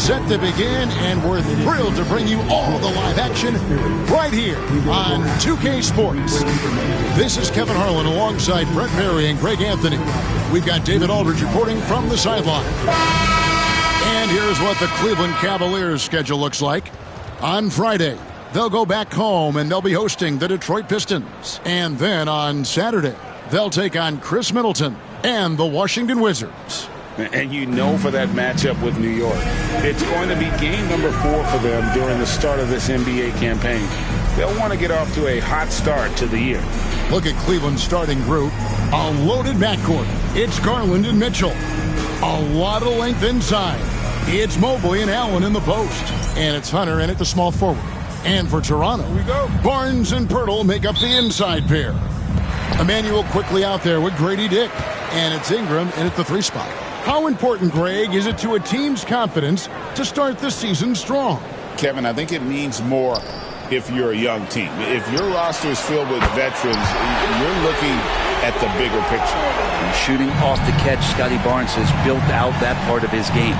set to begin, and we're thrilled to bring you all the live action right here on 2K Sports. This is Kevin Harlan alongside Brett Berry and Greg Anthony. We've got David Aldridge reporting from the sideline. And here's what the Cleveland Cavaliers schedule looks like. On Friday, they'll go back home and they'll be hosting the Detroit Pistons. And then on Saturday, they'll take on Chris Middleton and the Washington Wizards. And you know, for that matchup with New York, it's going to be game number 4 for them during the start of this NBA campaign. They'll want to get off to a hot start to the year. Look at Cleveland's starting group. A loaded backcourt. It's Garland and Mitchell. A lot of length inside. It's Mobley and Allen in the post. And it's Hunter in at the small forward. And for Toronto, we go. Barnes and Pirtle make up the inside pair. Emmanuel quickly out there with Grady Dick. And it's Ingram in at the 3 spot. How important, Greg, is it to a team's confidence to start the season strong? Kevin, I think it means more if you're a young team. If your roster is filled with veterans, you're looking at the bigger picture. And shooting off the catch, Scotty Barnes has built out that part of his game.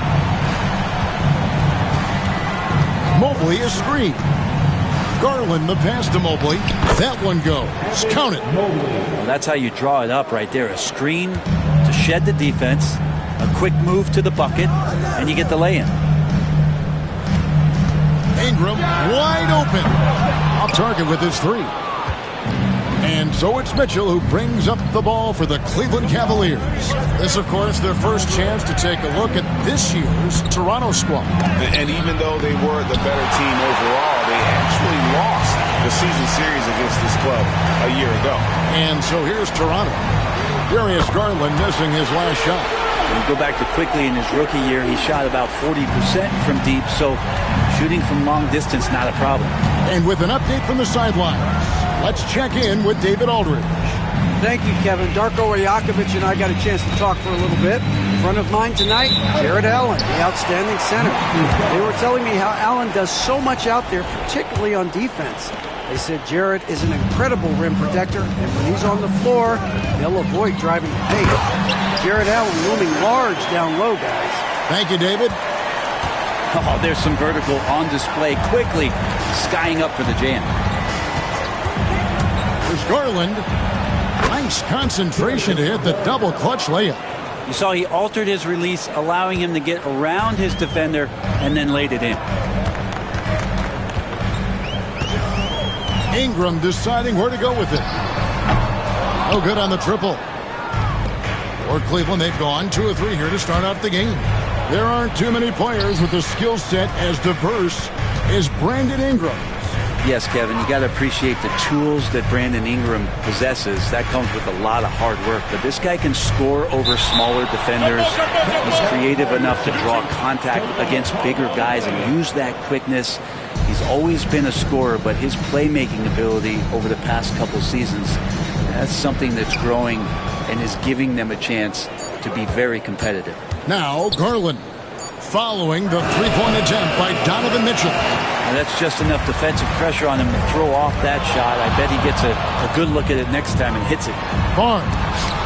Mobley a screen. Garland the pass to Mobley. That one goes. Count it. Well, that's how you draw it up right there. A screen to shed the defense, a quick move to the bucket, and you get the lay-in. Ingram wide open. Off target with his 3. And so it's Mitchell who brings up the ball for the Cleveland Cavaliers. This, of course, their first chance to take a look at this year's Toronto squad. And even though they were the better team overall, they actually lost the season series against this club a year ago. And so here's Toronto. Darius Garland missing his last shot. When you go back to quickly in his rookie year, he shot about 40% from deep, so shooting from long distance, not a problem. And with an update from the sidelines, let's check in with David Aldridge. Thank you, Kevin. Darko Rajakovic and I got a chance to talk for a little bit. In front of mine tonight, Jared Allen, the outstanding center. They were telling me how Allen does so much out there, particularly on defense. They said Jared is an incredible rim protector, and when he's on the floor, they'll avoid driving the paint. Jared Allen looming large down low, guys. Thank you, David. Oh, there's some vertical on display quickly, skying up for the jam. There's Garland. Nice concentration to hit the double clutch layup. You saw he altered his release, allowing him to get around his defender and then laid it in. Ingram deciding where to go with it. No good on the triple. For Cleveland, they've gone 2 of 3 here to start out the game. There aren't too many players with a skill set as diverse as Brandon Ingram. Yes, Kevin, you got to appreciate the tools that Brandon Ingram possesses. That comes with a lot of hard work. But this guy can score over smaller defenders. He's creative enough to draw contact against bigger guys and use that quickness. He's always been a scorer, but his playmaking ability over the past couple seasons, that's something that's growing and is giving them a chance to be very competitive. Now Garland following the 3-point attempt by Donovan Mitchell. Now that's just enough defensive pressure on him to throw off that shot. I bet he gets a good look at it next time and hits it. Barnes,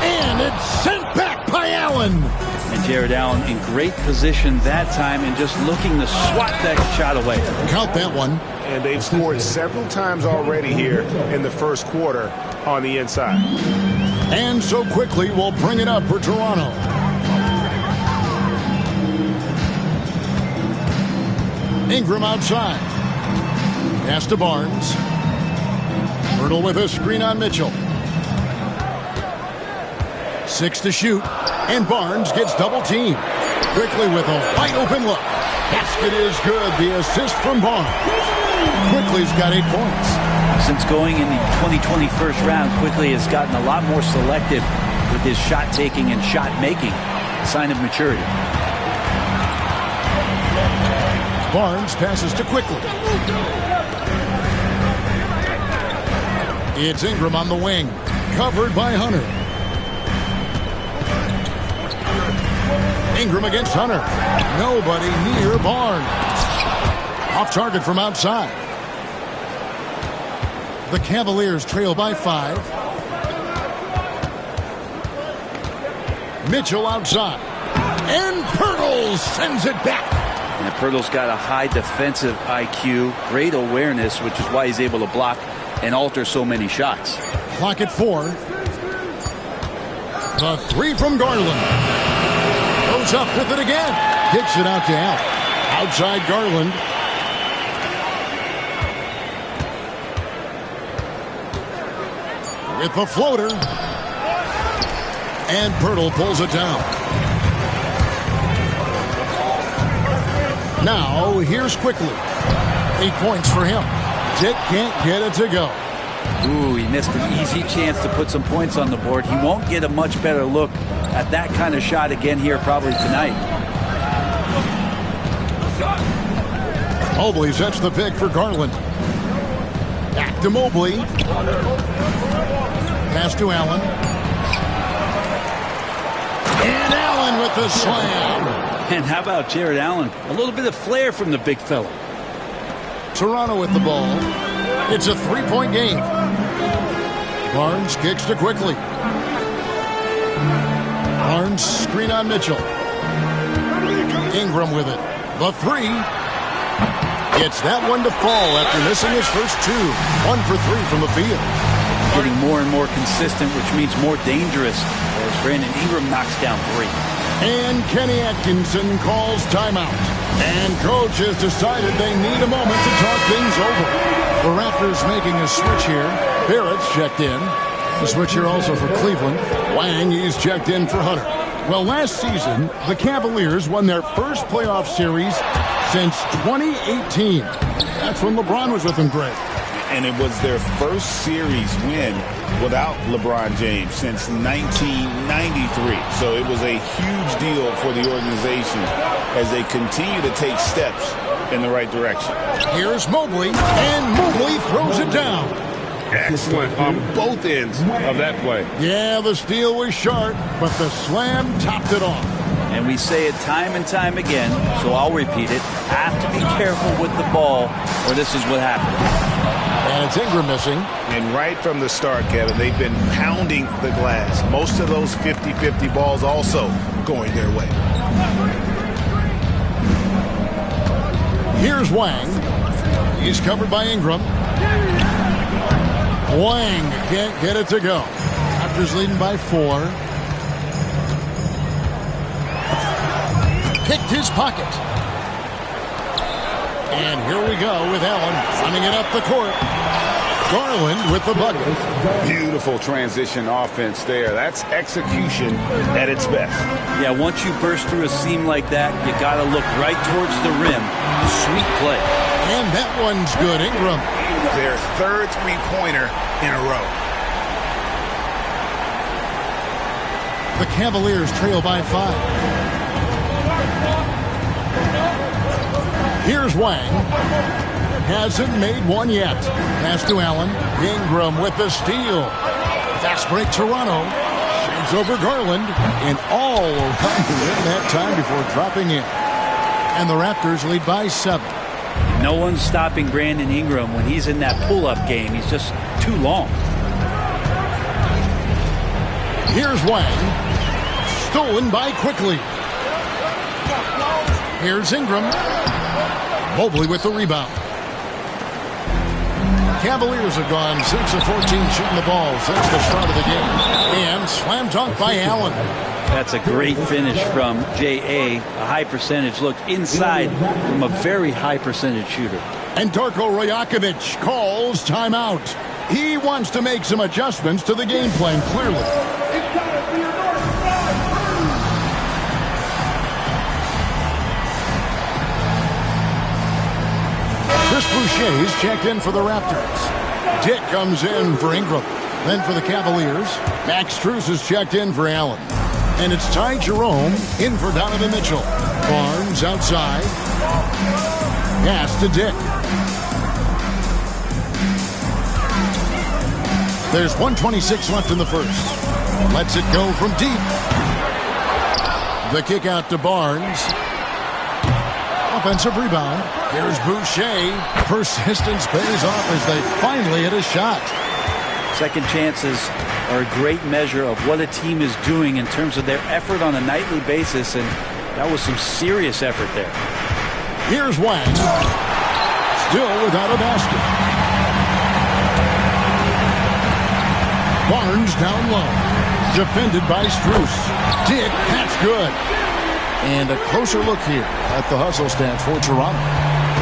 and it's sent back by Allen. And Jared Allen in great position that time and just looking to swat that shot away. Count that one. And they've scored several times already here in the first quarter on the inside. And so quickly we'll bring it up for Toronto. Ingram outside. Pass to Barnes. Pirtle with a screen on Mitchell. 6 to shoot. And Barnes gets double teamed. Quickly with a wide open look. Basket is good. The assist from Barnes. Quickly's got 8 points. Since going in the 2020 first round, Quickly has gotten a lot more selective with his shot taking and shot making. A sign of maturity. Barnes passes to Quickly. It's Ingram on the wing. Covered by Hunter. Ingram against Hunter. Nobody near Barnes. Off target from outside. The Cavaliers trail by 5. Mitchell outside. And Pirtle sends it back. And Pirtle's got a high defensive IQ, great awareness, which is why he's able to block and alter so many shots. Clock at 4. The 3 from Garland. Goes up with it again. Kicks it out to Allen. Outside Garland. With the floater. And Pirtle pulls it down. Now, here's Quickly. 8 points for him. Dick can't get it to go. Ooh, he missed an easy chance to put some points on the board. He won't get a much better look at that kind of shot again here probably tonight. Mobley sets the pick for Garland. Back to Mobley. Pass to Allen. And Allen with the slam. And how about Jared Allen? A little bit of flair from the big fella. Toronto with the ball. It's a 3-point game. Barnes kicks to Quickly. Barnes screen on Mitchell. Ingram with it. The 3. Gets that one to fall after missing his first 2. 1 for 3 from the field. Getting more and more consistent, which means more dangerous as Brandon Ingram knocks down 3. And Kenny Atkinson calls timeout. And coach has decided they need a moment to talk things over. The Raptors making a switch here. Barrett's checked in. The switch here also for Cleveland. Wang, he's checked in for Hunter. Well, last season, the Cavaliers won their first playoff series since 2018. That's when LeBron was with them, Greg. And it was their first series win without LeBron James since 1993. So it was a huge deal for the organization as they continue to take steps in the right direction. Here's Mobley, and Mobley throws it down. Excellent on both ends of that play. Yeah, the steal was sharp, but the slam topped it off. And we say it time and time again, so I'll repeat it. Have to be careful with the ball, or this is what happens. And it's Ingram missing. And right from the start, Kevin, they've been pounding the glass. Most of those 50-50 balls also going their way. Here's Wang. He's covered by Ingram. Wang can't get it to go. Raptors leading by 4. Picked his pocket. And here we go with Allen running it up the court. Garland with the bucket. Beautiful transition offense there. That's execution at its best. Yeah, once you burst through a seam like that, you got to look right towards the rim. Sweet play. And that one's good. Ingram. Their third three-pointer in a row. The Cavaliers trail by 5. Here's Wang. Hasn't made one yet. Pass to Allen. Ingram with the steal. Fast break Toronto. Shades over Garland. And all around the rim that time before dropping in. And the Raptors lead by 7. No one's stopping Brandon Ingram when he's in that pull-up game. He's just too long. Here's Wang. Stolen by Quickly. Here's Ingram. Mobley with the rebound. Cavaliers have gone 6 of 14 shooting the ball since the start of the game. And slam dunk by Allen. That's a great finish from J.A. A high percentage look inside from a very high percentage shooter. And Darko Rajakovic calls timeout. He wants to make some adjustments to the game plan, clearly. Chris Boucher's checked in for the Raptors. Dick comes in for Ingram. Then for the Cavaliers, Max Strus is checked in for Allen. And it's Ty Jerome in for Donovan Mitchell. Barnes outside. Pass to Dick. There's 1:26 left in the first. Lets it go from deep. The kick out to Barnes. Offensive rebound. Here's Boucher. Persistence pays off as they finally hit a shot. Second chances are a great measure of what a team is doing in terms of their effort on a nightly basis, and that was some serious effort there. Here's Wang. Still without a basket. Barnes down low. Defended by Strus. Dick, that's good. And a closer look here at the hustle stats for Toronto.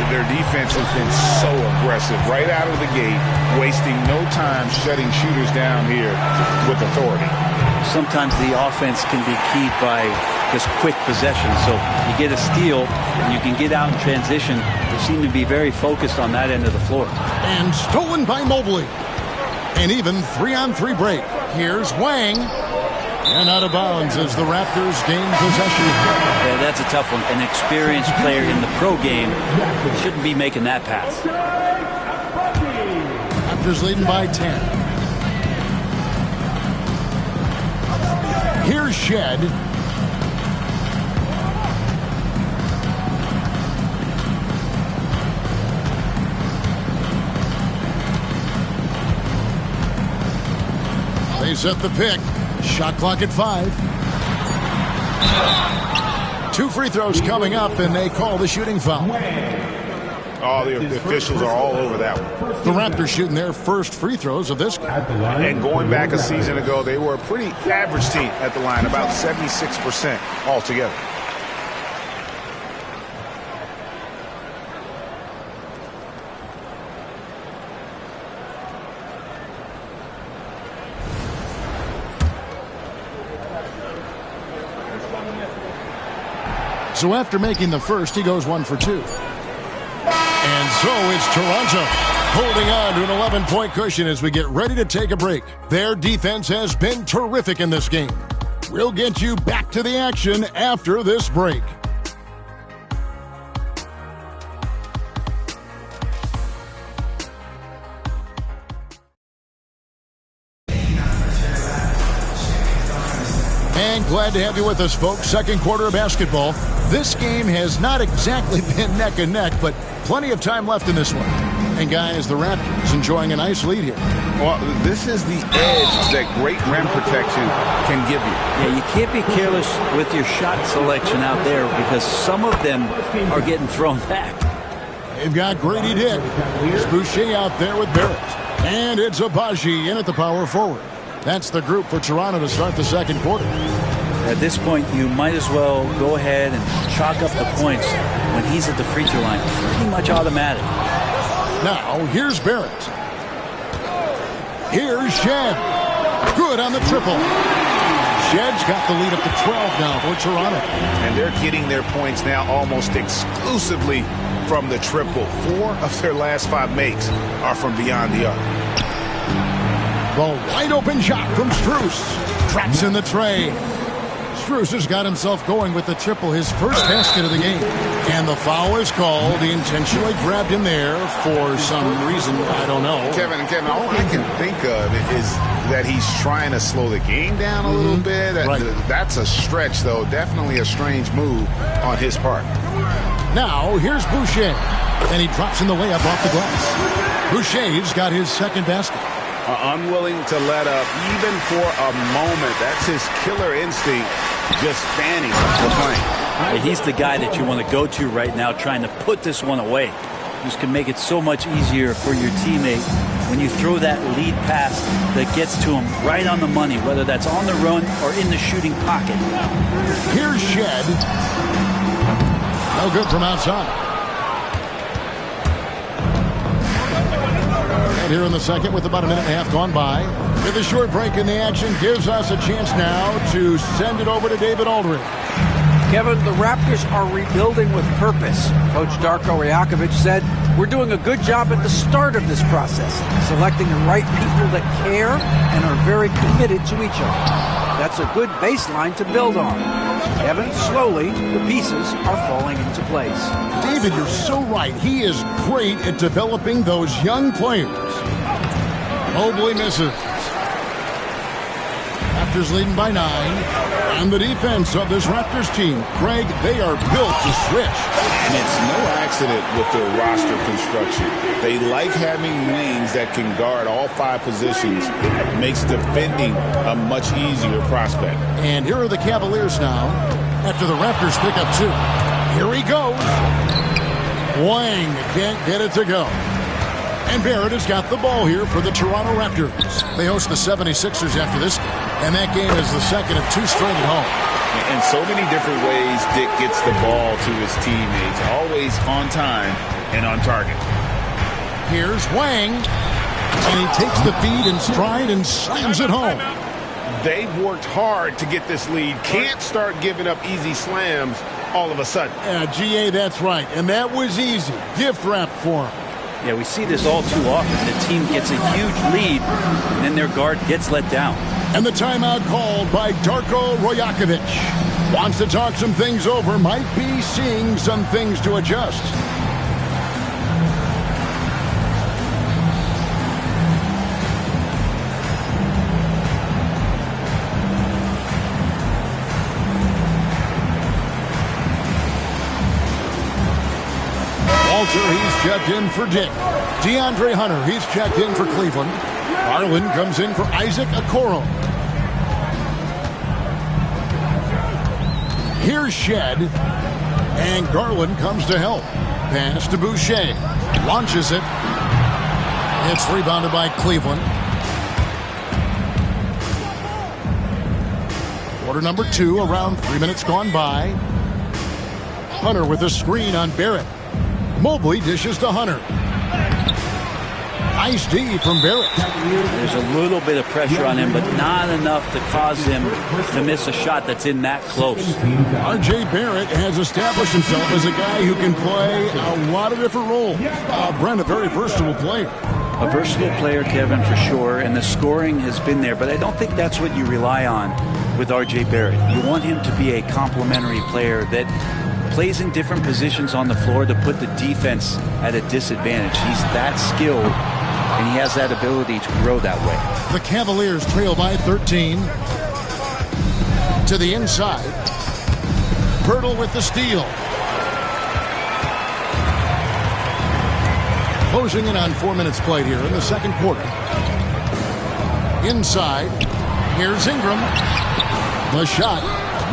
Their defense has been so aggressive right out of the gate, wasting no time shutting shooters down here with authority. Sometimes the offense can be keyed by just quick possession. So you get a steal and you can get out in transition. They seem to be very focused on that end of the floor. And stolen by Mobley. An even 3-on-3 break. Here's Wang. And out of bounds as the Raptors gain possession. Yeah, that's a tough one. An experienced player in the pro game shouldn't be making that pass. Raptors leading by 10. Here's Shed. They set the pick. Shot clock at 5. 2 free throws coming up, and they call the shooting foul. Oh, the officials are all over that one. The Raptors shooting their first free throws of this game. And going back a season ago, they were a pretty average team at the line, about 76% altogether. So after making the first, he goes 1 for 2. And so it's Toronto holding on to an 11-point cushion as we get ready to take a break. Their defense has been terrific in this game. We'll get you back to the action after this break. And glad to have you with us, folks. Second quarter of basketball. This game has not exactly been neck and neck, but plenty of time left in this one. And guys, the Raptors enjoying a nice lead here. Well, this is the edge that great rim protection can give you. Yeah, you can't be careless with your shot selection out there because some of them are getting thrown back. They've got Grady Dick. Here's Boucher out there with Barrett. And it's Abaji in at the power forward. That's the group for Toronto to start the second quarter. At this point, you might as well go ahead and chalk up the points when he's at the free throw line. Pretty much automatic. Now, here's Barrett. Here's Shed. Good on the triple. Shed's got the lead up to 12 now for Toronto. And they're getting their points now almost exclusively from the triple. 4 of their last 5 makes are from beyond the arc. The wide open shot from Strus. Traps in the tray. Strus has got himself going with the triple, his first basket of the game. And the foul is called. He intentionally grabbed him there for some reason. I don't know. Kevin, all I can think of is that he's trying to slow the game down a little bit. Right. That's a stretch, though. Definitely a strange move on his part. Now, here's Boucher. And he drops in the layup off the glass. Boucher's got his second basket. Unwilling to let up even for a moment. That's his killer instinct, just standing the plane. He's the guy that you want to go to right now trying to put this one away. This can make it so much easier for your teammate when you throw that lead pass that gets to him right on the money, whether that's on the run or in the shooting pocket. Here's Shed. No good from outside. Here in the second with about a minute and a half gone by. With a short break in the action gives us a chance now to send it over to David Aldridge. Kevin, the Raptors are rebuilding with purpose. Coach Darko Rajakovic said, "We're doing a good job at the start of this process, selecting the right people that care and are very committed to each other. That's a good baseline to build on." Kevin, slowly, the pieces are falling into place. David, you're so right. He is great at developing those young players. Mobley misses. Raptors leading by 9. And the defense of this Raptors team, Greg, they are built to switch. And it's no accident with their roster construction. They like having wings that can guard all 5 positions. Makes defending a much easier prospect. And here are the Cavaliers now after the Raptors pick up 2. Here he goes. Wang can't get it to go. And Barrett has got the ball here for the Toronto Raptors. They host the 76ers after this game, and that game is the second of 2 straight at home. In so many different ways, Dick gets the ball to his teammates, always on time and on target. Here's Wang, and he takes the feed in stride and slams it home. They've worked hard to get this lead. Can't start giving up easy slams all of a sudden. GA, that's right, and that was easy. Gift wrap for him. Yeah, we see this all too often. The team gets a huge lead, and then their guard gets let down. And the timeout called by Darko Rajakovic. Wants to talk some things over, might be seeing some things to adjust. Walter, he's checked in for Dick. DeAndre Hunter, he's checked in for Cleveland. Garland comes in for Isaac Okoro. Here's Shed. And Garland comes to help. Pass to Boucher. Launches it. It's rebounded by Cleveland. Quarter number 2, around 3 minutes gone by. Hunter with a screen on Barrett. Mobley dishes to Hunter. Nice D from Barrett. There's a little bit of pressure on him, but not enough to cause him to miss a shot that's in that close. R.J. Barrett has established himself as a guy who can play a lot of different roles. Brent, a very versatile player. A versatile player, Kevin, for sure, and the scoring has been there, but I don't think that's what you rely on with R.J. Barrett. You want him to be a complementary player that plays in different positions on the floor to put the defense at a disadvantage. He's that skilled, and he has that ability to grow that way. The Cavaliers trail by 13. To the inside. Pirtle with the steal. Closing in on 4 minutes played here in the second quarter. Inside. Here's Ingram. The shot.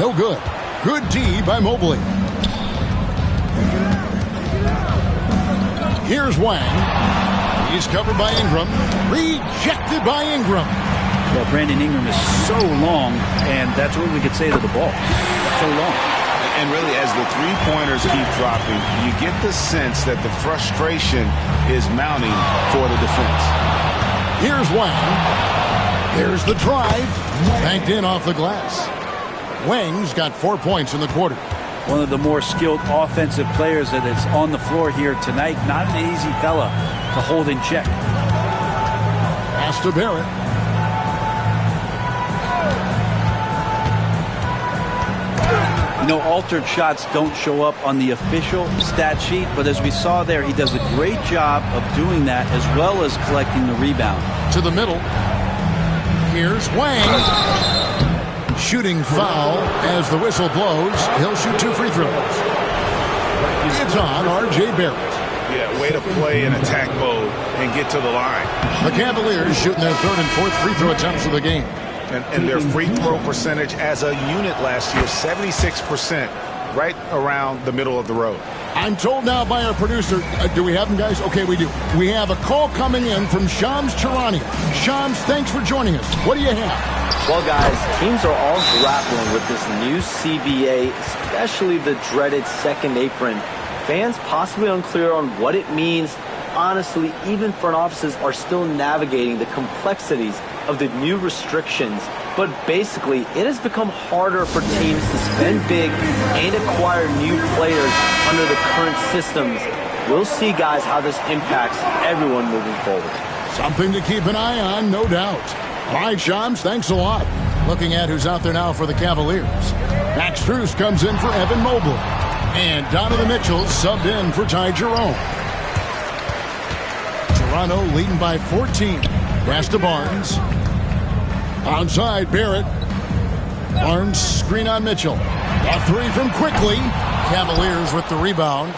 No good. Good D by Mobley. Here's Wang. He's covered by Ingram. Rejected by Ingram. Well, Brandon Ingram is so long, and that's what we could say to the ball. So long. And really, as the three-pointers keep dropping, you get the sense that the frustration is mounting for the defense. Here's Wang. There's the drive. Banked in off the glass. Wang's got 4 points in the quarter. One of the more skilled offensive players that is on the floor here tonight. Not an easy fella to hold in check. Pass to Barrett. You know, altered shots don't show up on the official stat sheet, but as we saw there, he does a great job of doing that as well as collecting the rebound. To the middle. Here's Wang. Shooting foul as the whistle blows. He'll shoot 2 free throws. It's on R.J. Barrett. Yeah, way to play in attack mode and get to the line. The Cavaliers shooting their 3rd and 4th free throw attempts of the game. And their free throw percentage as a unit last year, 76%, right around the middle of the road. I'm told now by our producer, do we have them, guys? Okay, we do. We have a call coming in from Shams Charania. Shams, thanks for joining us. What do you have? Well, guys, teams are all grappling with this new CBA, especially the dreaded second apron. Fans possibly unclear on what it means. Honestly, even front offices are still navigating the complexities of the new restrictions. But basically, it has become harder for teams to spend big and acquire new players under the current systems. We'll see, guys, how this impacts everyone moving forward. Something to keep an eye on, no doubt. All right, Shams, thanks a lot. Looking at who's out there now for the Cavaliers. Max Strus comes in for Evan Mobley. And Donovan Mitchell subbed in for Ty Jerome. Toronto leading by 14. Pass to Barnes. Outside, Barrett. Barnes screen on Mitchell. A 3 from Quickly. Cavaliers with the rebound.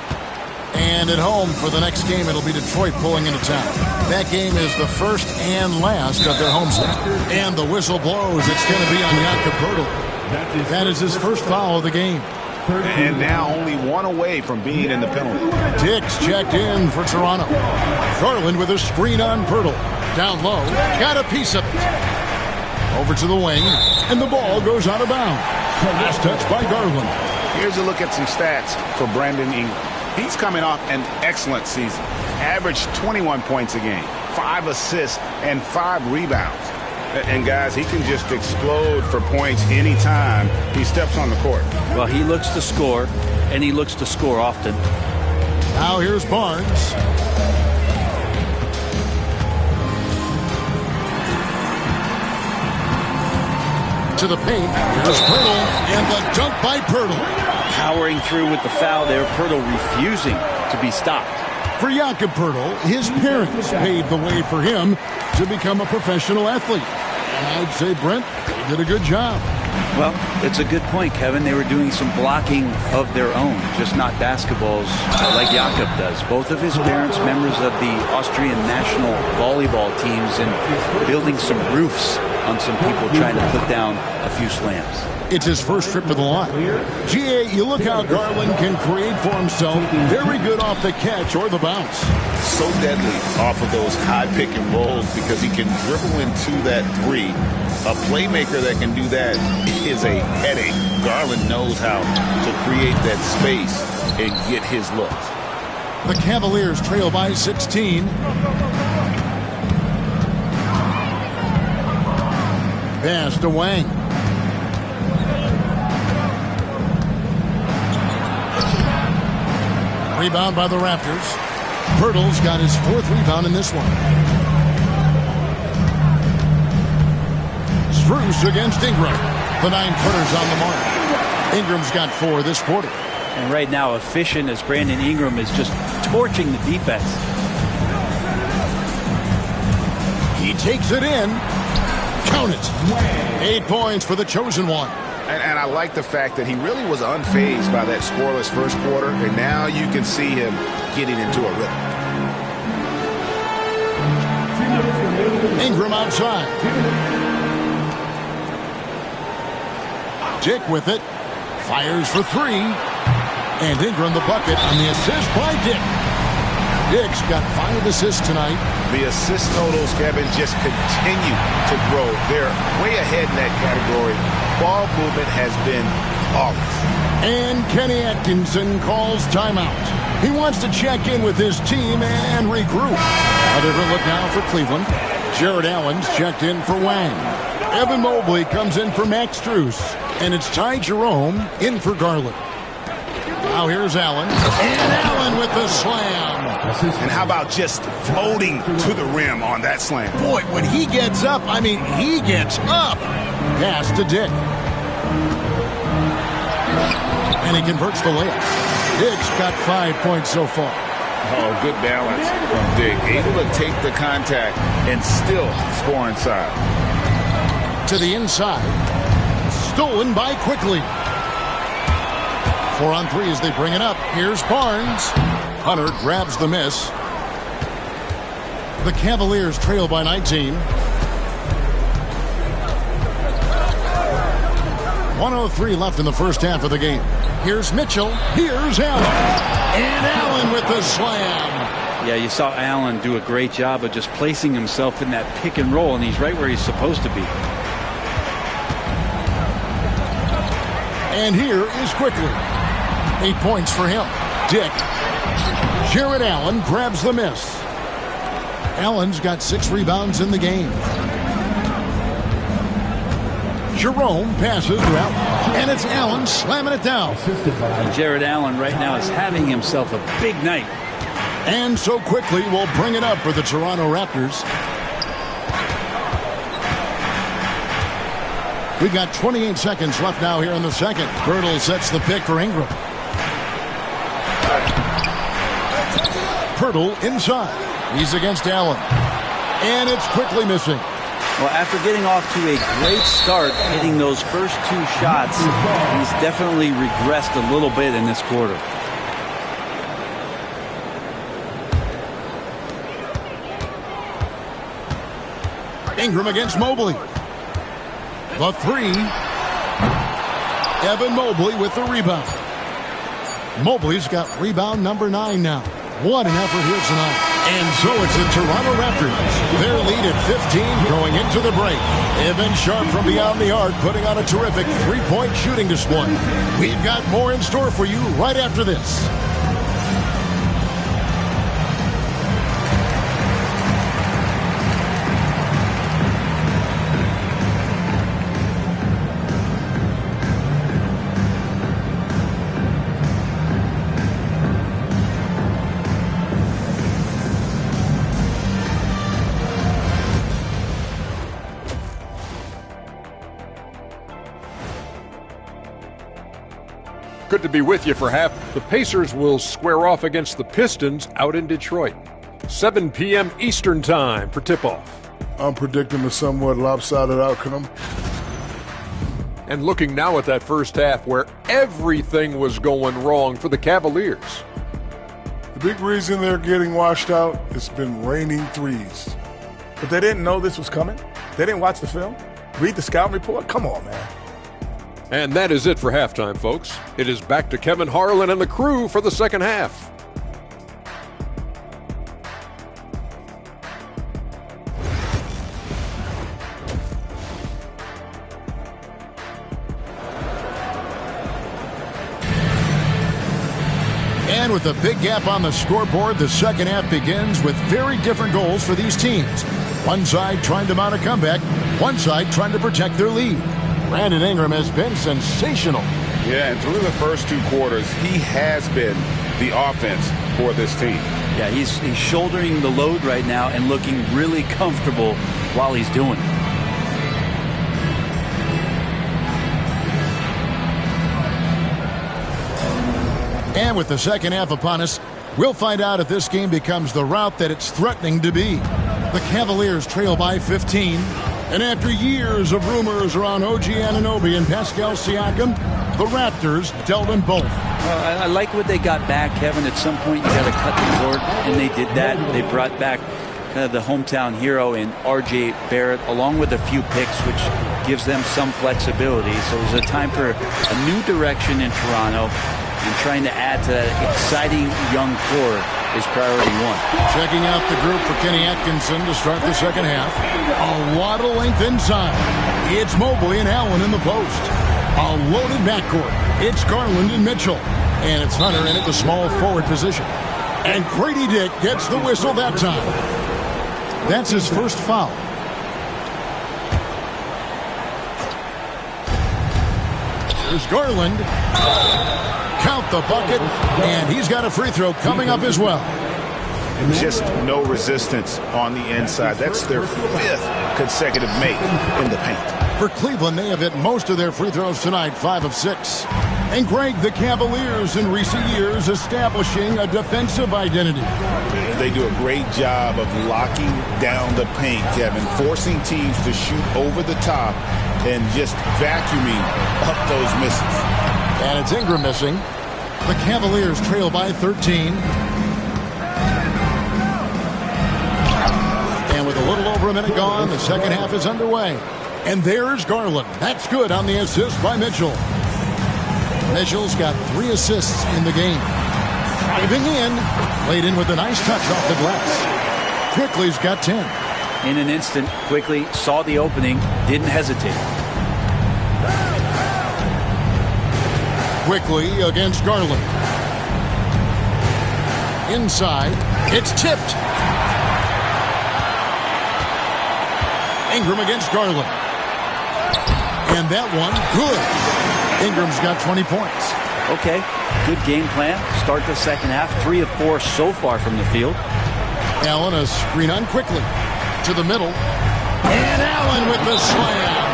And at home for the next game, it'll be Detroit pulling into town. That game is the first and last of their home set. And the whistle blows. It's going to be on Jakob Poeltl. That is his first foul of the game. And now only one away from being in the penalty. Dix checked in for Toronto. Garland with a screen on Pirtle. Down low, got a piece of it. Over to the wing, and the ball goes out of bounds. Last touch by Garland. Here's a look at some stats for Brandon Ingram. He's coming off an excellent season. Averaged 21 points a game, 5 assists, and 5 rebounds. And guys, he can just explode for points anytime he steps on the court. Well, he looks to score, and he looks to score often. Now here's Barnes. To the paint. Here's Pirtle, and the dunk by Pirtle. Powering through with the foul there. Pirtle refusing to be stopped. For Jakob Pirtle, his parents paved the way for him to become a professional athlete. And I'd say, Brent, they did a good job. Well, it's a good point, Kevin. They were doing some blocking of their own, just not basketballs like Jakob does. Both of his parents, members of the Austrian national volleyball teams, and building some roofs on some people trying to put down a few slams. It's his first trip to the line. GA, you look how Garland can create for himself. Very good off the catch or the bounce. So deadly off of those high pick and rolls because he can dribble into that three. A playmaker that can do that is a headache. Garland knows how to create that space and get his looks. The Cavaliers trail by 16. Pass to Wang. Rebound by the Raptors. Pirtle's got his 4th rebound in this one. Strus against Ingram. The 9-footers on the mark. Ingram's got 4 this quarter. And right now, efficient as Brandon Ingram is just torching the defense. He takes it in. Count it. 8 points for the chosen one. And I like the fact that he really was unfazed by that scoreless first quarter, and now you can see him getting into a rhythm. Ingram outside. Dick with it. Fires for 3. And Ingram the bucket on the assist by Dick. Dick's got 5 assists tonight. The assist totals, Kevin, just continue to grow. They're way ahead in that category. Ball movement has been flawless. And Kenny Atkinson calls timeout. He wants to check in with his team and regroup. A different look now for Cleveland. Jared Allen's checked in for Wang. Evan Mobley comes in for Max Strus. And it's Ty Jerome in for Garland. Now here's Allen. And Allen with the slam. And how about just floating to the rim on that slam? Boy, when he gets up, I mean, he gets up. Pass to Dick. And he converts the layup. Dick's got 5 points so far. Oh, good balance from Dick. Able to take the contact and still score inside. To the inside. Stolen by Quickly. 4 on 3 as they bring it up. Here's Barnes. Hunter grabs the miss. The Cavaliers trail by 19. 1:03 left in the first half of the game. Here's Mitchell. Here's Allen. And Allen with the slam. Yeah, you saw Allen do a great job of just placing himself in that pick and roll, and he's right where he's supposed to be. And here is Quickly. 8 points for him. Dick. Jared Allen grabs the miss. Allen's got 6 rebounds in the game. Jerome passes to Allen. And it's Allen slamming it down. And Jared Allen right now is having himself a big night. And so Quickly will bring it up for the Toronto Raptors. We've got 28 seconds left now here in the second. Pirtle sets the pick for Ingram. Pirtle inside. He's against Allen. And it's Quickly missing. Well, after getting off to a great start, hitting those first 2 shots, he's definitely regressed a little bit in this quarter. Ingram against Mobley. The 3. Evan Mobley with the rebound. Mobley's got rebound number 9 now. What an effort here tonight. And so it's the Toronto Raptors. Their lead at 15 going into the break. They've been sharp from beyond the arc, putting on a terrific three-point shooting display. We've got more in store for you right after this. Good to be with you for half. The Pacers will square off against the Pistons out in Detroit. 7 p.m. Eastern time for tip-off. I'm predicting a somewhat lopsided outcome. And looking now at that first half where everything was going wrong for the Cavaliers. The big reason they're getting washed out has been raining threes. But they didn't know this was coming? They didn't watch the film? Read the scouting report? Come on, man. And that is it for halftime, folks. It is back to Kevin Harlan and the crew for the second half. And with a big gap on the scoreboard, the second half begins with very different goals for these teams. One side trying to mount a comeback, one side trying to protect their lead. Brandon Ingram has been sensational. Yeah, and through the first 2 quarters, he has been the offense for this team. Yeah, he's shouldering the load right now and looking really comfortable while he's doing it. And with the second half upon us, we'll find out if this game becomes the rout that it's threatening to be. The Cavaliers trail by 15. And after years of rumors around OG Anunoby and Pascal Siakam, the Raptors dealt them both. I like what they got back, Kevin. At some point, you got to cut the cord, and they did that. They brought back kind of the hometown hero in R.J. Barrett, along with a few picks, which gives them some flexibility. So it was a time for a new direction in Toronto, and trying to add to that exciting young core is priority 1. Checking out the group for Kenny Atkinson to start the second half. A lot of length inside. It's Mobley and Allen in the post. A loaded backcourt. It's Garland and Mitchell. And it's Hunter in at the small forward position. And Grady Dick gets the whistle that time. That's his first foul. Here's Garland. Count the bucket, and he's got a free throw coming up as well. Just no resistance on the inside. That's their 5th consecutive make in the paint. For Cleveland, they have hit most of their free throws tonight, 5 of 6. And Greg, the Cavaliers in recent years establishing a defensive identity. They do a great job of locking down the paint, Kevin, forcing teams to shoot over the top and just vacuuming up those misses. And it's Ingram missing. The Cavaliers trail by 13. And with a little over a minute gone, the second half is underway. And there's Garland. That's good on the assist by Mitchell. Mitchell's got 3 assists in the game. Driving in, laid in with a nice touch off the glass. Quickly's got 10. In an instant, Quickly saw the opening, didn't hesitate. Quickly against Garland. Inside, it's tipped. Ingram against Garland. And that one, good. Ingram's got 20 points. Okay, good game plan. Start the second half. 3 of 4 so far from the field. Allen a screen on Quickly. To the middle. And Allen with the slam.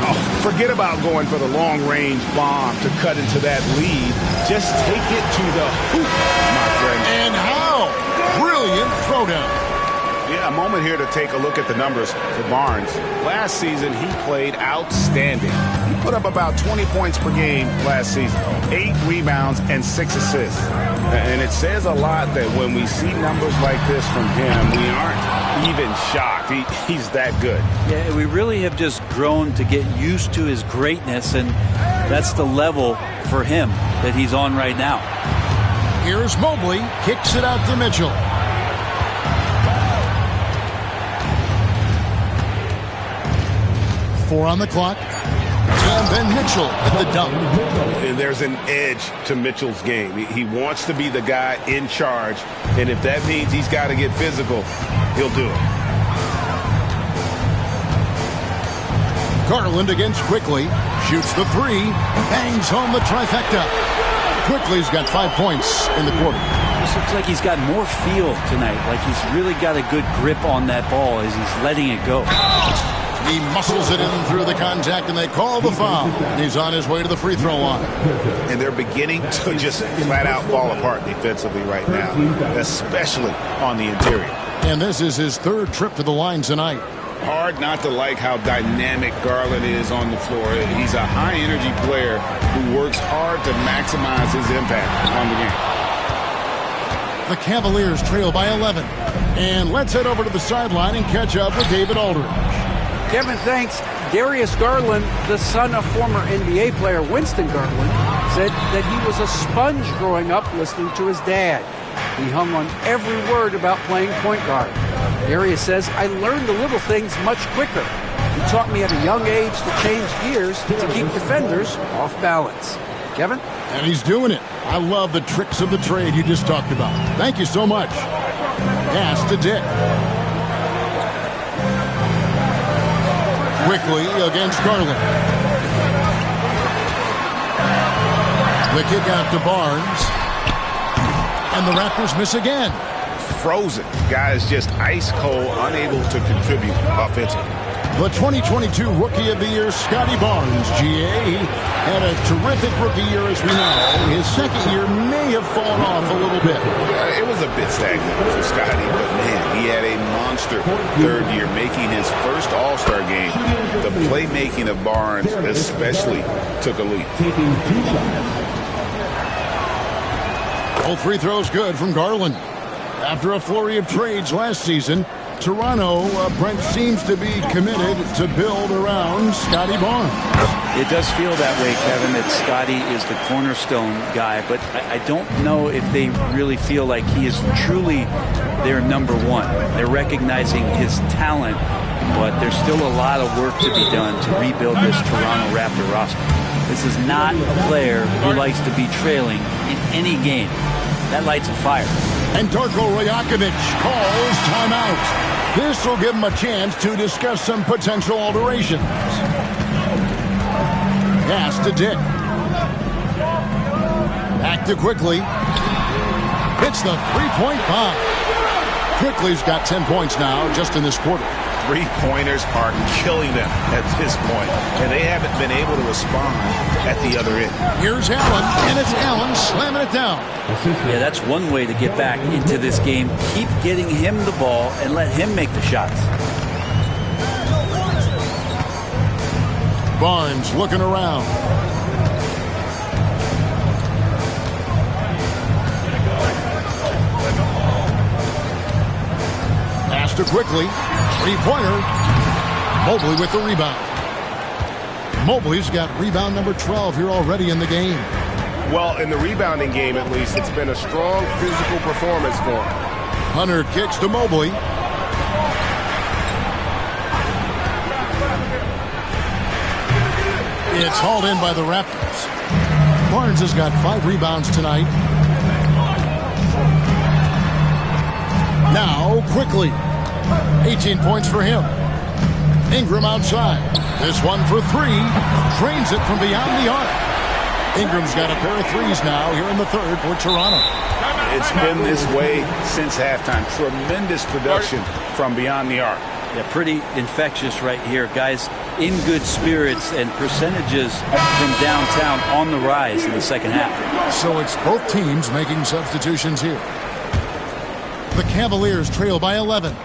Oh, forget about going for the long-range bomb to cut into that lead. Just take it to the hoop, my friend. And how? Brilliant throwdown. Yeah, a moment here to take a look at the numbers for Barnes. Last season, he played outstanding. He put up about 20 points per game last season, 8 rebounds and 6 assists. And it says a lot that when we see numbers like this from him, we aren't even shocked. He's that good. Yeah, we really have just grown to get used to his greatness, and that's the level for him that he's on right now. Here's Mobley. Kicks it out to Mitchell. Four on the clock. And then Mitchell at the dunk. And there's an edge to Mitchell's game. He wants to be the guy in charge. And if that means he's got to get physical, he'll do it. Garland against Quickly. Shoots the three. Bangs home the trifecta. Quickly's got 5 points in the quarter. This looks like he's got more feel tonight. Like he's really got a good grip on that ball as he's letting it go. He muscles it in through the contact, and they call the foul. And he's on his way to the free throw line. And they're beginning to just flat out fall apart defensively right now, especially on the interior. And this is his third trip to the line tonight. Hard not to like how dynamic Garland is on the floor. He's a high-energy player who works hard to maximize his impact on the game. The Cavaliers trail by 11. And let's head over to the sideline and catch up with David Aldridge. Kevin, thanks. Darius Garland, the son of former NBA player Winston Garland, said that he was a sponge growing up listening to his dad. He hung on every word about playing point guard. Darius says, I learned the little things much quicker. He taught me at a young age to change gears to keep defenders off balance. Kevin? And he's doing it. I love the tricks of the trade you just talked about. Thank you so much. Pass to Dick. Quickly against Garland. The kick out to Barnes. And the Raptors miss again. Frozen. Guys just ice cold, unable to contribute offensively. The 2022 Rookie of the Year, Scotty Barnes, GA, had a terrific rookie year as we know. His second year may have fallen off a little bit. It was a bit stagnant for Scotty, but man, he had a monster third year, making his first All-Star game. The playmaking of Barnes especially took a leap. All free throws good from Garland. After a flurry of trades last season, Toronto, Brent, seems to be committed to build around Scotty Barnes. It does feel that way, Kevin, that Scotty is the cornerstone guy, but I don't know if they really feel like he is truly their number one. They're recognizing his talent, but there's still a lot of work to be done to rebuild this Toronto Raptor roster. This is not a player who likes to be trailing in any game. That lights a fire. And Darko Rajakovic calls timeout. This will give him a chance to discuss some potential alterations. Pass to Dick. Back to Quickly. Hits the three-point bomb. Quickly's got 10 points now just in this quarter. Three-pointers are killing them at this point, and they haven't been able to respond at the other end. Here's Allen, and it's Allen slamming it down. Yeah, that's one way to get back into this game. Keep getting him the ball and let him make the shots. Barnes looking around. Pass to Quickly. Three-pointer. Mobley with the rebound. Mobley's got rebound number 12 here already in the game. Well, in the rebounding game, at least, it's been a strong physical performance for him. Hunter kicks to Mobley. It's hauled in by the Raptors. Barnes has got 5 rebounds tonight. Now, Quickly. 18 points for him. Ingram outside. This one for 3. Drains it from beyond the arc. Ingram's got a pair of threes now here in the third for Toronto. It's been this way since halftime. Tremendous production from beyond the arc. Yeah, pretty infectious right here. Guys in good spirits and percentages from downtown on the rise in the second half. So it's both teams making substitutions here. The Cavaliers trail by 11.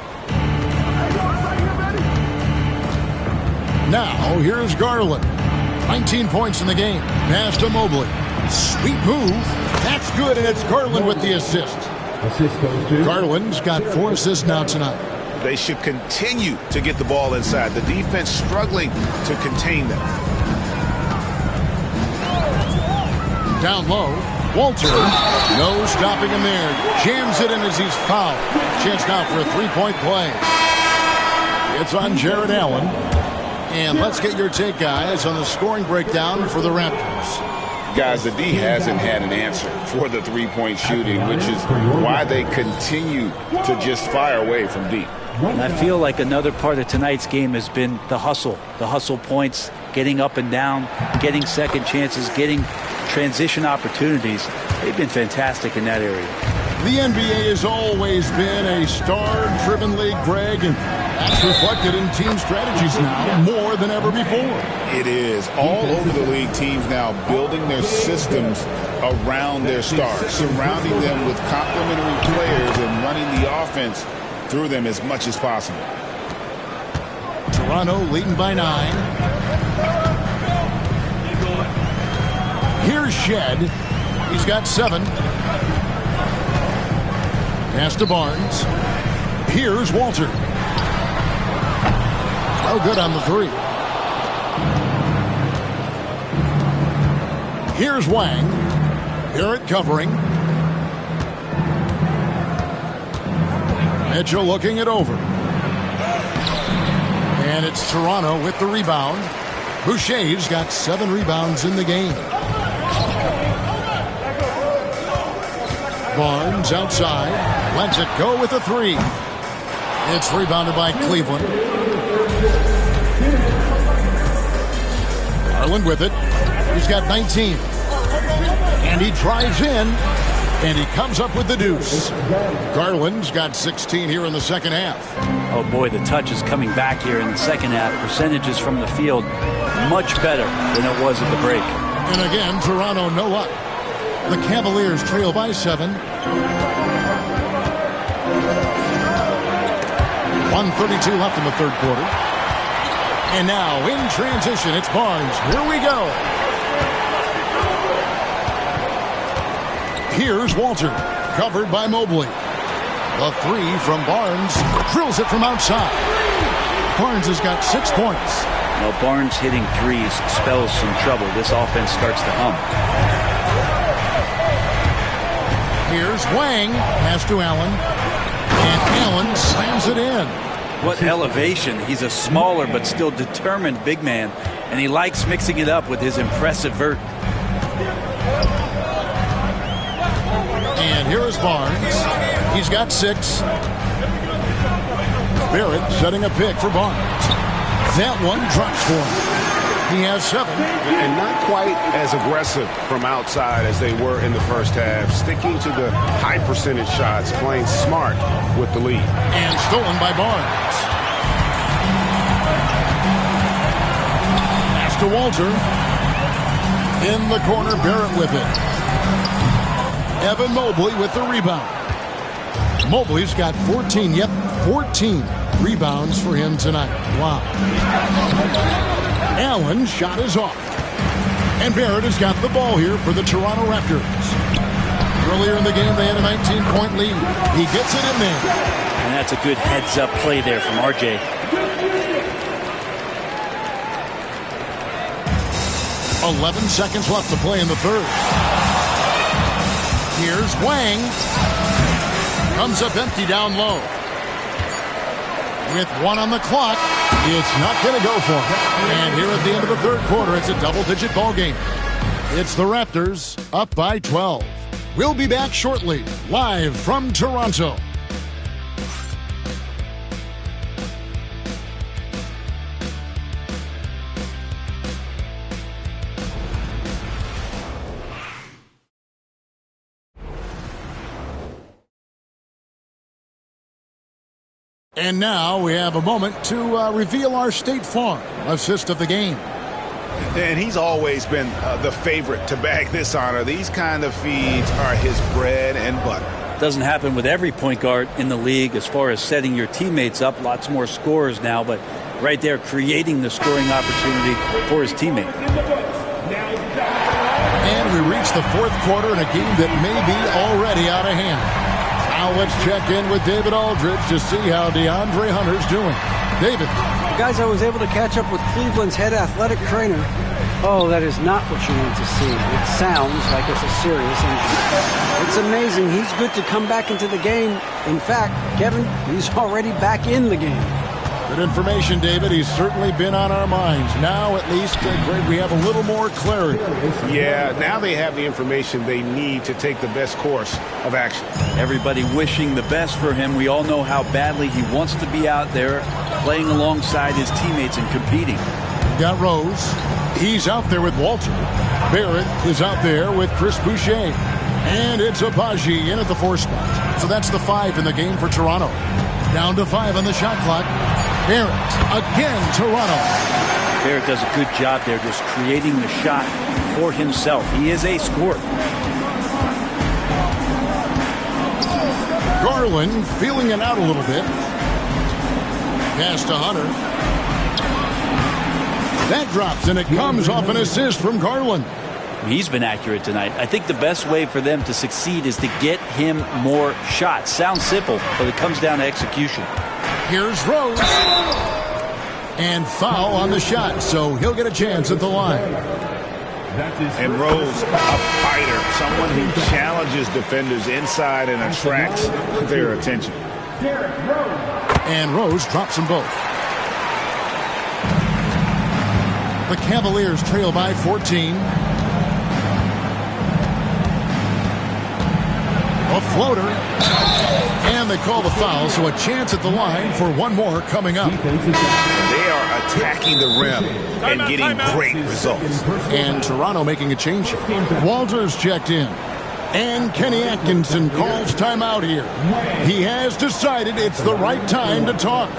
Now, here's Garland. 19 points in the game. Pass to Mobley. Sweet move. That's good, and it's Garland with the assist. Garland's got 4 assists now tonight. They should continue to get the ball inside. The defense struggling to contain them. Down low. Walter, no stopping him there. Jams it in as he's fouled. Chance now for a three-point play. It's on Jared Allen. And let's get your take, guys, on the scoring breakdown for the Raptors. Guys, the D hasn't had an answer for the three-point shooting, which is why they continue to just fire away from deep. And I feel like another part of tonight's game has been the hustle points, getting up and down, getting second chances, getting transition opportunities. They've been fantastic in that area. The NBA has always been a star-driven league, Greg, and that's reflected in team strategies now more than ever before. It is. All over the league, teams now building their systems around their stars, surrounding them with complementary players and running the offense through them as much as possible. Toronto leading by 9. Here's Shed. He's got 7. Pass to Barnes. Here's Walter. Oh, good on the 3. Here's Wang. Barrett covering. Mitchell looking it over. And it's Toronto with the rebound. Boucher's got 7 rebounds in the game. Barnes outside. Lets it go with a 3. It's rebounded by Cleveland. Garland with it. He's got 19. And he drives in. And he comes up with the deuce. Garland's got 16 here in the second half. Oh, boy, the touch is coming back here in the second half. Percentages from the field much better than it was at the break. And again, Toronto no luck. The Cavaliers trail by 7. 1:32 left in the third quarter. And now in transition, it's Barnes. Here we go. Here's Walter, covered by Mobley. The 3 from Barnes, drills it from outside. Barnes has got 6 points. Well, Barnes hitting threes spells some trouble. This offense starts to hum. Here's Wang, pass to Allen. And Allen slams it in. What elevation. He's a smaller but still determined big man, and he likes mixing it up with his impressive vert. And here is Barnes. He's got 6. Barrett setting a pick for Barnes. That one drops for him. He has 7. And not quite as aggressive from outside as they were in the first half. Sticking to the high percentage shots, playing smart with the lead. And stolen by Barnes. Pass to Walter. In the corner, Barrett with it. Evan Mobley with the rebound. Mobley's got 14. Yep, 14 rebounds for him tonight. Wow. Allen's shot is off. And Barrett has got the ball here for the Toronto Raptors. Earlier in the game, they had a 19-point lead. He gets it in there. And that's a good heads-up play there from RJ. .11 seconds left to play in the third. Here's Wang. Comes up empty down low. With 1 on the clock, it's not going to go for him. And here at the end of the third quarter, it's a double-digit ball game. It's the Raptors up by 12. We'll be back shortly, live from Toronto. And now we have a moment to reveal our State Farm assist of the game. And he's always been the favorite to bag this honor. These kind of feeds are his bread and butter. Doesn't happen with every point guard in the league as far as setting your teammates up. Lots more scorers now, but right there creating the scoring opportunity for his teammate. And we reach the fourth quarter in a game that may be already out of hand. Now let's check in with David Aldridge to see how DeAndre Hunter's doing. David. Guys, I was able to catch up with Cleveland's head athletic trainer. Oh, that is not what you want to see. It sounds like it's a serious injury. It's amazing. He's good to come back into the game. In fact, Kevin, he's already back in the game. Good information, David. He's certainly been on our minds. Now, at least, Greg, we have a little more clarity. Yeah, now they have the information they need to take the best course of action. Everybody wishing the best for him. We all know how badly he wants to be out there playing alongside his teammates and competing. Got Rose. He's out there with Walter. Barrett is out there with Chris Boucher. And it's Abaji in at the 4 spot. So that's the 5 in the game for Toronto. Down to 5 on the shot clock. Barrett again, Toronto. Barrett does a good job there just creating the shot for himself. He is a scorer. Garland feeling it out a little bit. Pass to Hunter. That drops, and it comes off an assist from Garland. He's been accurate tonight. I think the best way for them to succeed is to get him more shots. Sounds simple, but it comes down to execution. Here's Rose. And foul on the shot, so he'll get a chance at the line. And Rose, a fighter, someone who challenges defenders inside and attracts their attention. And Rose drops them both. The Cavaliers trail by 14. A floater. And they call the foul, so a chance at the line for one more coming up. They are attacking the rim and getting great results. And Toronto making a change. Walters checked in. And Kenny Atkinson calls timeout here. He has decided it's the right time to talk.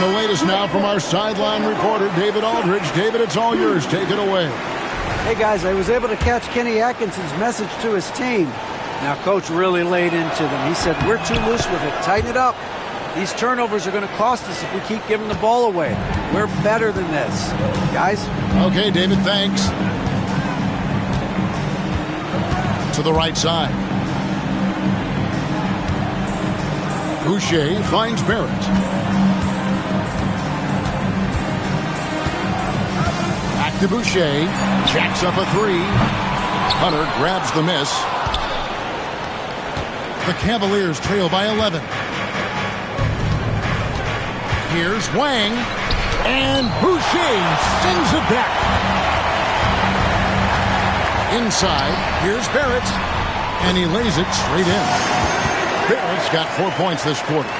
The latest now from our sideline reporter, David Aldridge. David, it's all yours. Take it away. Hey, guys, I was able to catch Kenny Atkinson's message to his team. Now, Coach really laid into them. He said, we're too loose with it. Tighten it up. These turnovers are going to cost us if we keep giving the ball away. We're better than this. Guys? Okay, David, thanks. To the right side. Boucher finds Barrett. To Boucher, jacks up a 3. Hunter grabs the miss. The Cavaliers trail by 11. Here's Wang, and Boucher sends it back. Inside, here's Barrett, and he lays it straight in. Barrett's got 4 points this quarter.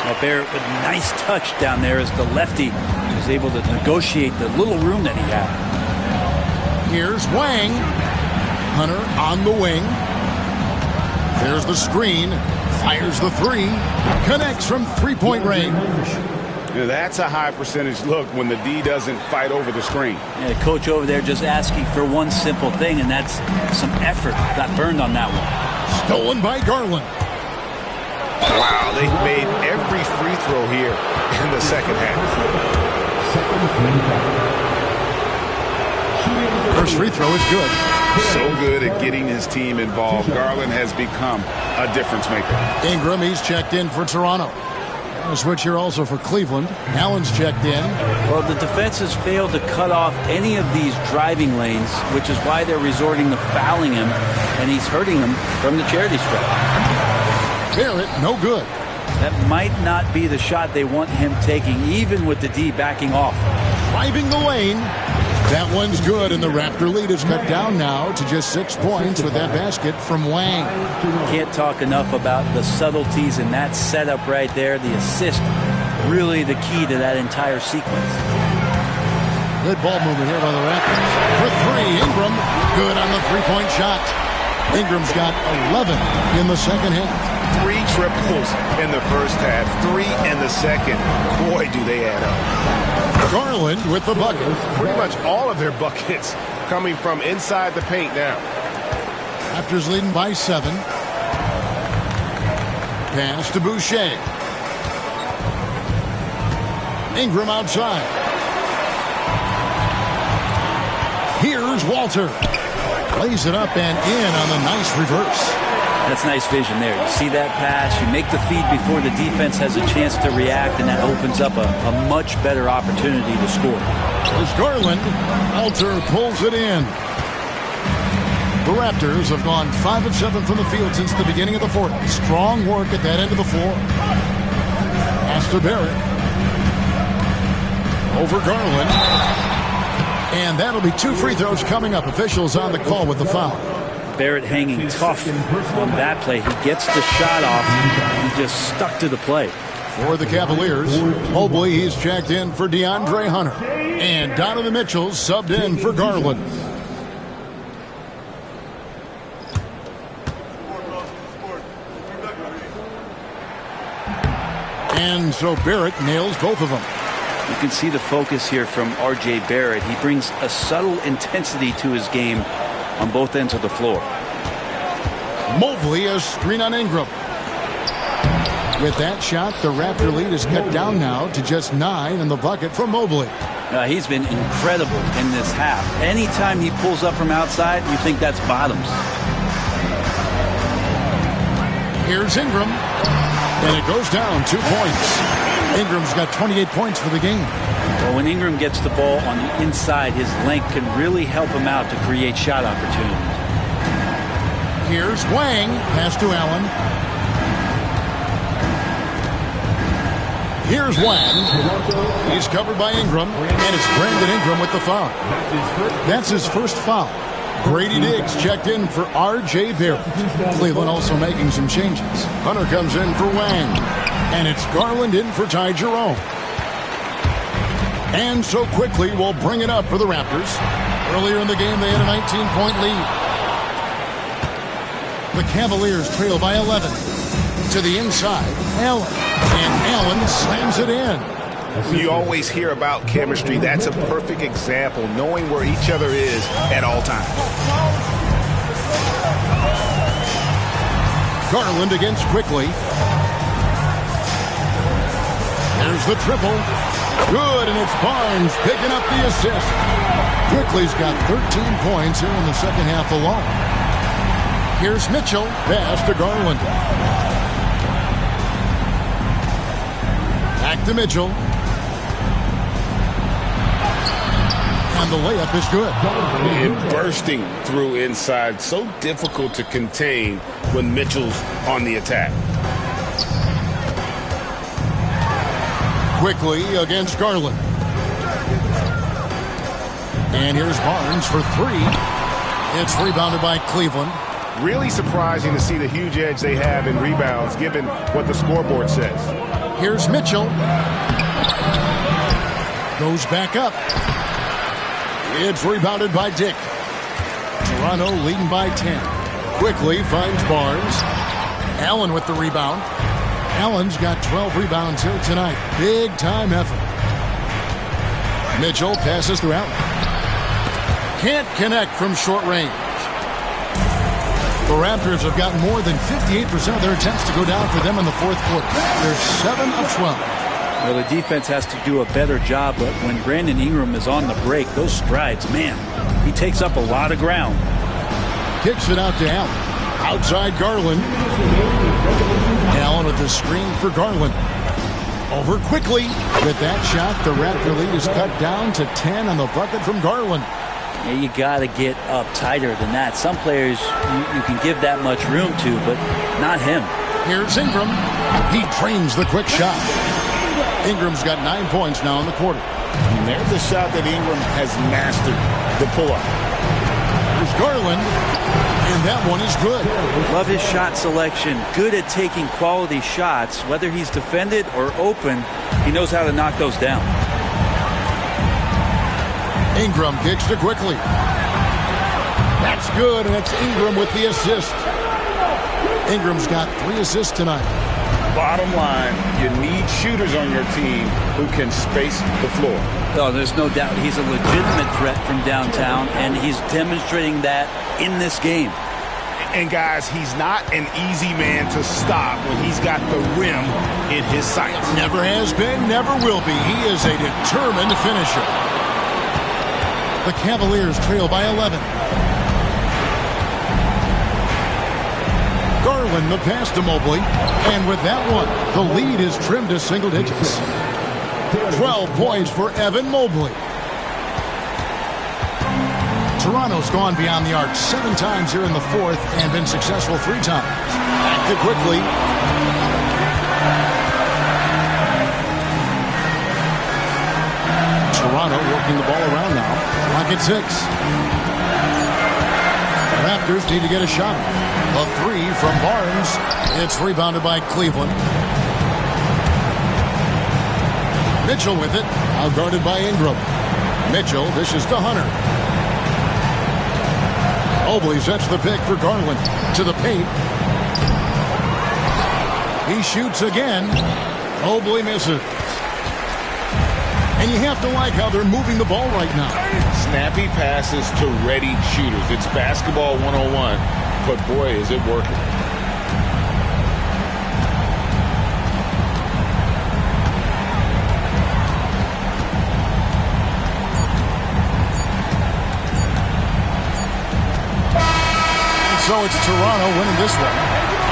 Well, Barrett with a nice touch down there as the lefty was able to negotiate the little room that he had. Here's Wang. Hunter on the wing. There's the screen. Fires the 3. Connects from three-point range. Now, that's a high percentage look when the D doesn't fight over the screen. Yeah, coach over there just asking for one simple thing, and that's some effort. Got burned on that one. Stolen by Garland. Wow, they've made every free throw here in the second half. First free throw is good. So good at getting his team involved. Garland has become a difference maker. Ingram, he's checked in for Toronto. A switch here also for Cleveland. Allen's checked in. Well, the defense has failed to cut off any of these driving lanes, which is why they're resorting to fouling him, and he's hurting them from the charity stripe. Barrett, no good. That might not be the shot they want him taking, even with the D backing off. Driving the lane. That one's good, and the Raptor lead is cut down now to just 6 points with that basket from Wang. Can't talk enough about the subtleties in that setup right there. The assist, really the key to that entire sequence. Good ball movement here by the Raptors. For three, Ingram, good on the three-point shot. Ingram's got 11 in the second half. 3 triples in the first half, 3 in the second. Boy, do they add up. Garland with the bucket. Pretty much all of their buckets coming from inside the paint now. Raptors leading by 7. Pass to Boucher. Ingram outside. Here's Walter. Lays it up and in on the nice reverse. That's nice vision there. You see that pass, you make the feed before the defense has a chance to react, and that opens up a much better opportunity to score. There's Garland. Walter pulls it in. The Raptors have gone 5 of 7 from the field since the beginning of the fourth. Strong work at that end of the floor. Pass to Barrett. Over Garland. And that'll be 2 free throws coming up. Officials on the call with the foul. Barrett hanging tough on that play. He gets the shot off. He just stuck to the play. For the Cavaliers, Mobley, he's checked in for DeAndre Hunter. And Donovan Mitchell's subbed in for Garland. And so Barrett nails both of them. You can see the focus here from R.J. Barrett. He brings a subtle intensity to his game on both ends of the floor. Mobley, a screen on Ingram. With that shot, the Raptor lead is cut down now to just 9 in the bucket from Mobley. He's been incredible in this half. Anytime he pulls up from outside, you think that's bottoms. Here's Ingram. And it goes down 2 points. Ingram's got 28 points for the game. Well, when Ingram gets the ball on the inside, his length can really help him out to create shot opportunities. Here's Wang. Pass to Allen. Here's Wang. He's covered by Ingram. And it's Brandon Ingram with the foul. That's his first foul. Grady Diggs checked in for R.J. Barrett. Cleveland also making some changes. Hunter comes in for Wang. And it's Garland in for Ty Jerome. And so quickly we'll bring it up for the Raptors. Earlier in the game they had a 19-point lead. The Cavaliers trail by 11. To the inside, Allen. And Allen slams it in. You always hear about chemistry. That's a perfect example, knowing where each other is at all times. Garland against Quickly. There's the triple. Good, and it's Barnes picking up the assist. Quickly's got 13 points here in the second half alone. Here's Mitchell. Pass to Garland. Back to Mitchell. And the layup is good. And bursting through inside. So difficult to contain when Mitchell's on the attack. Quickly against Garland. And here's Barnes for 3. It's rebounded by Cleveland. Really surprising to see the huge edge they have in rebounds, given what the scoreboard says. Here's Mitchell. Goes back up. It's rebounded by Dick. Toronto leading by 10. Quickly finds Barnes. Allen with the rebound. Allen's got 12 rebounds here tonight. Big time effort. Mitchell passes to Allen. Can't connect from short range. The Raptors have gotten more than 58% of their attempts to go down for them in the fourth quarter. They're 7 of 12. Well, the defense has to do a better job, but when Brandon Ingram is on the break, those strides, man, he takes up a lot of ground. Kicks it out to Allen. Outside Garland. Allen with the screen for Garland. Over quickly. With that shot, the Raptor lead is cut down to 10 on the bucket from Garland. Yeah, you got to get up tighter than that. Some players you can give that much room to, but not him. Here's Ingram. He trains the quick shot. Ingram's got 9 points now in the quarter. And there's a shot that Ingram has mastered, the pull-up. There's Garland, and that one is good. Love his shot selection. Good at taking quality shots. Whether he's defended or open, he knows how to knock those down. Ingram kicks to quickly. That's good, and it's Ingram with the assist. Ingram's got 3 assists tonight. Bottom line, you need shooters on your team who can space the floor. Oh, there's no doubt he's a legitimate threat from downtown, and he's demonstrating that in this game. And guys, he's not an easy man to stop when he's got the rim in his sights. Never has been, never will be. He is a determined finisher. The Cavaliers trail by 11. Garland the pass to Mobley, and with that one, the lead is trimmed to single digits. 12 points for Evan Mobley. Toronto's gone beyond the arc 7 times here in the fourth and been successful 3 times. Active quickly. Toronto working the ball around now. Clock at 6. Raptors need to get a shot. A 3 from Barnes. It's rebounded by Cleveland. Mitchell with it. Now guarded by Ingram. Mitchell dishes to Hunter. Mobley sets the pick for Garland. To the paint. He shoots again. Mobley misses. And you have to like how they're moving the ball right now. Snappy passes to ready shooters. It's basketball 101, but boy, is it working. And so it's Toronto winning this one.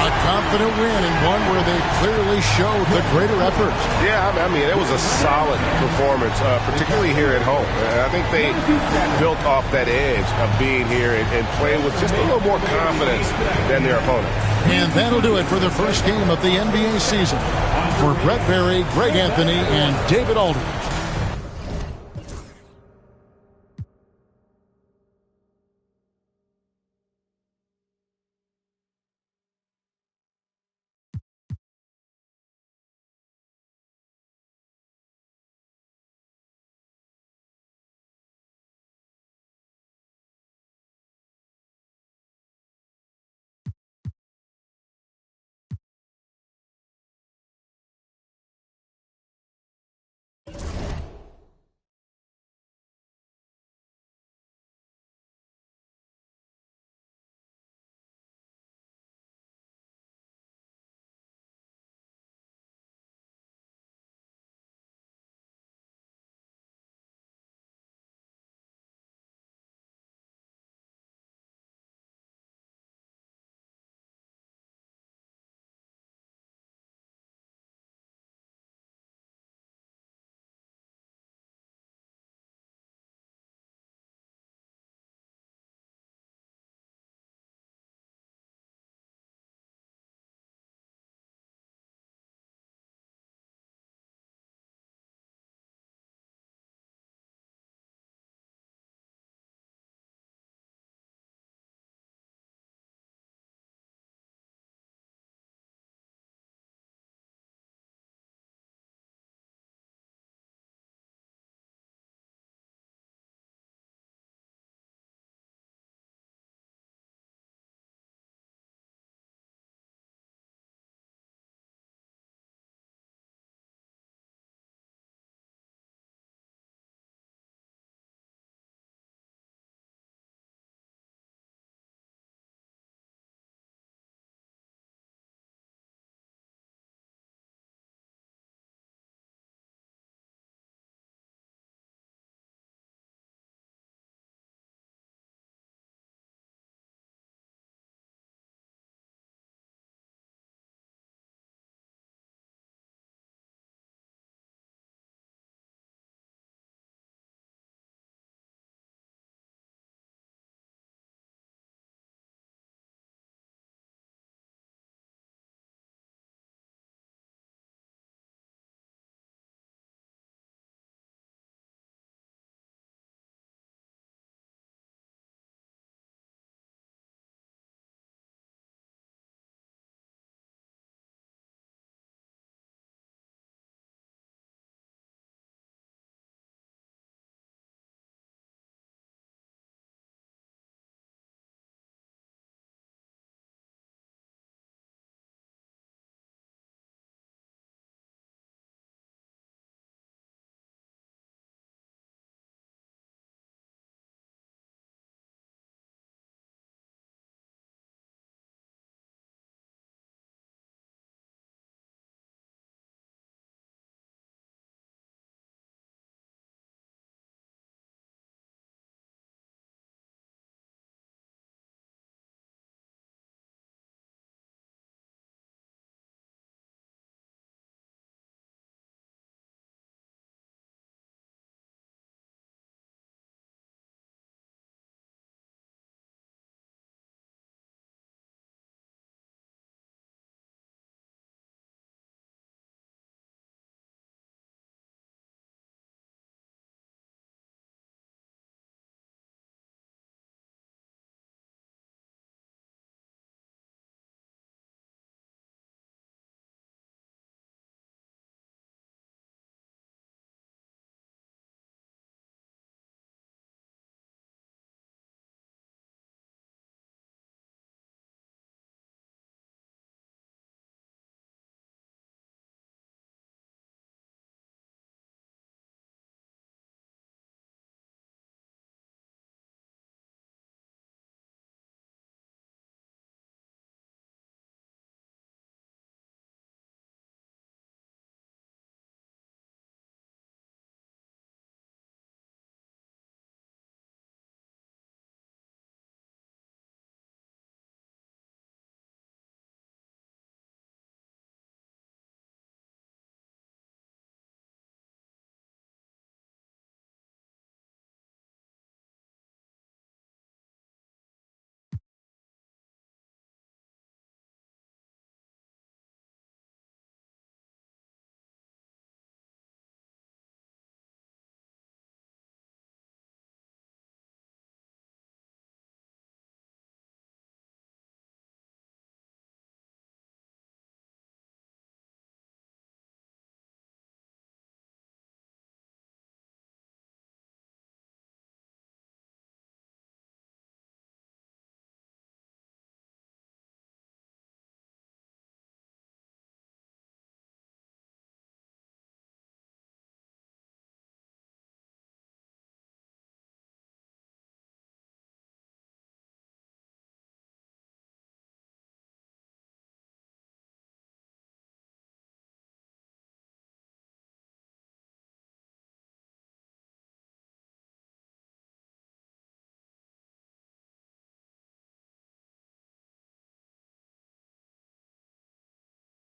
A confident win and one where they clearly showed the greater effort. Yeah, I mean, it was a solid performance, particularly here at home. I think they built off that edge of being here and playing with just a little more confidence than their opponent. And that'll do it for the first game of the NBA season. For Brett Berry, Greg Anthony, and David Aldridge,